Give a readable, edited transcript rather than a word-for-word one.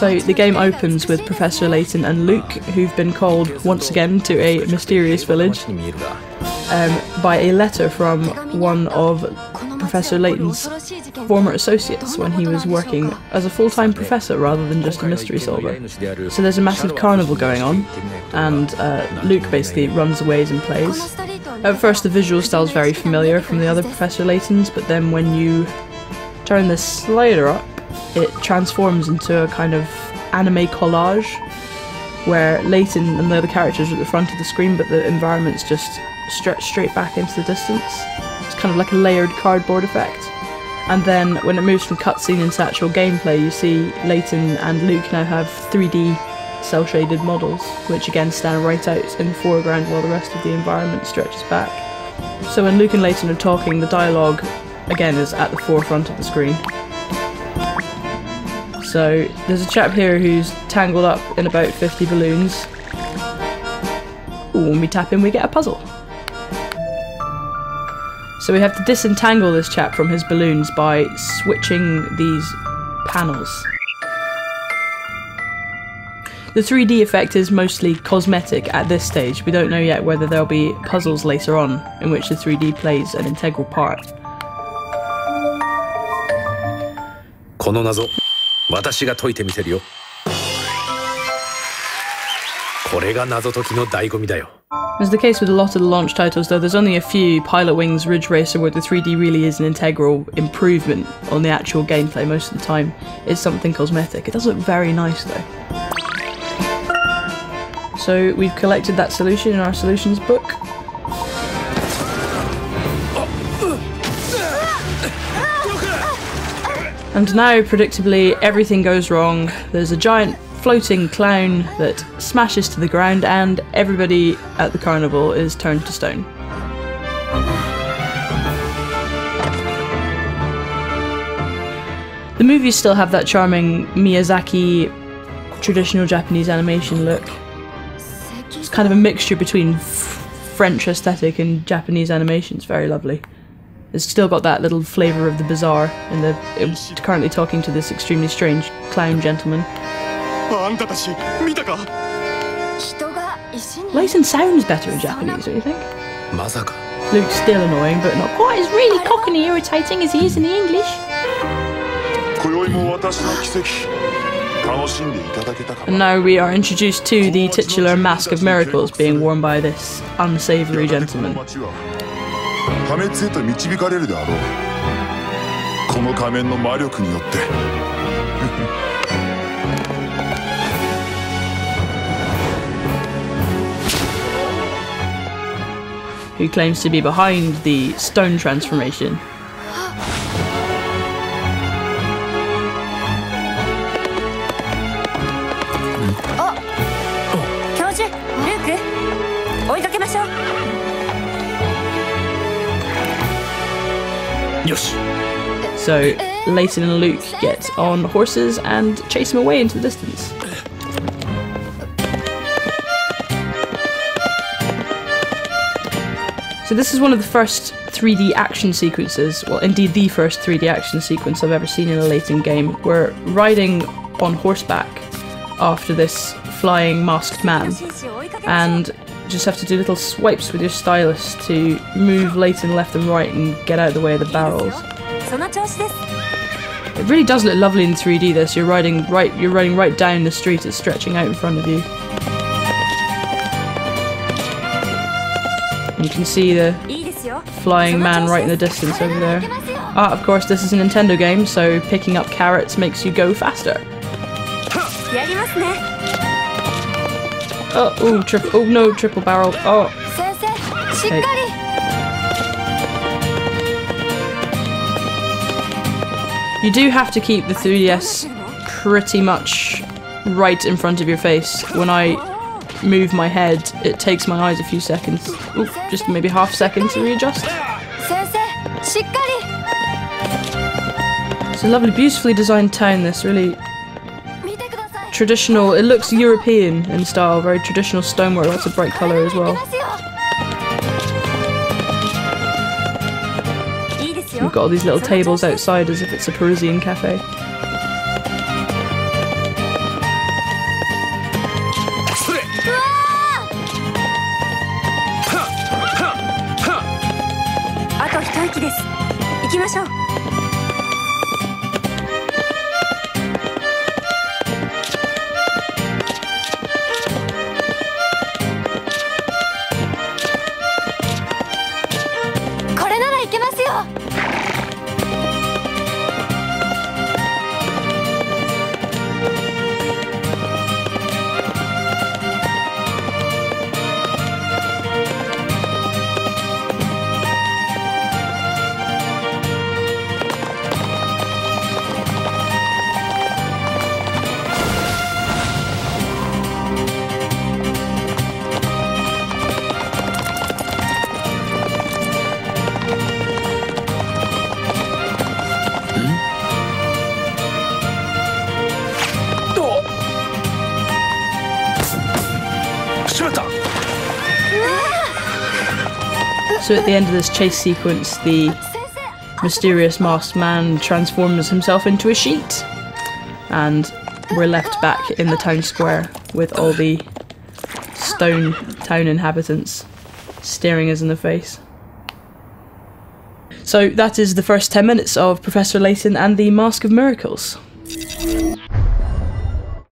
So the game opens with Professor Layton and Luke, who've been called once again to a mysterious village by a letter from one of Professor Layton's former associates when he was working as a full-time professor rather than just a mystery solver. So there's a massive carnival going on, and Luke basically runs away and plays. At first the visual style's very familiar from the other Professor Laytons, but then when you turn the slider up, it transforms into a kind of anime collage where Layton and the other characters are at the front of the screen, but the environment's just stretched straight back into the distance. It's kind of like a layered cardboard effect. And then when it moves from cutscene into actual gameplay, you see Layton and Luke now have 3D cel-shaded models, which again stand right out in the foreground while the rest of the environment stretches back. So when Luke and Layton are talking, the dialogue again is at the forefront of the screen. So there's a chap here who's tangled up in about 50 balloons. Ooh, when we tap in we get a puzzle. So we have to disentangle this chap from his balloons by switching these panels. The 3D effect is mostly cosmetic at this stage. We don't know yet whether there'll be puzzles later on in which the 3D plays an integral part. この謎、私が解いてみせるよ。これが謎解きの醍醐味だよ。 As the case with a lot of the launch titles though, there's only a few, Pilot Wings, Ridge Racer, where the 3D really is an integral improvement on the actual gameplay. Most of the time it's something cosmetic. It does look very nice though. So we've collected that solution in our solutions book. And now, predictably, everything goes wrong. There's a giant floating clown that smashes to the ground and everybody at the carnival is turned to stone. The movies still have that charming Miyazaki traditional Japanese animation look. It's kind of a mixture between French aesthetic and Japanese animation. It's very lovely. It's still got that little flavour of the bizarre in the... It's currently talking to this extremely strange clown gentleman. Layton sounds better in Japanese, don't you think? Luke's still annoying, but not quite as really cockney irritating as he is in the English. And now we are introduced to the titular Mask of Miracles being worn by this unsavoury gentleman. Who claims to be behind the stone transformation. So Layton and Luke get on horses and chase him away into the distance. So this is one of the first 3D action sequences, well indeed the first 3D action sequence I've ever seen in a Layton game. We're riding on horseback after this flying masked man and just have to do little swipes with your stylus to move Layton left and right and get out of the way of the barrels. It really does look lovely in 3D this. You're riding right down the street, it's stretching out in front of you. You can see the flying man right in the distance over there. Ah, of course this is a Nintendo game, so picking up carrots makes you go faster. Oh, ooh, oh no, triple barrel. Oh. Okay. You do have to keep the 3DS pretty much right in front of your face. When I move my head, it takes my eyes a few seconds. Ooh, just maybe half a second to readjust. It's a lovely, beautifully designed town, this really traditional, it looks European in style, very traditional stonework, lots of bright colour as well. We've got all these little tables outside as if it's a Parisian cafe. ましょう。これならいけますよ。So at the end of this chase sequence, the mysterious masked man transforms himself into a sheet, and we're left back in the town square with all the stone town inhabitants staring us in the face. So that is the first 10 minutes of Professor Layton and the Mask of Miracles.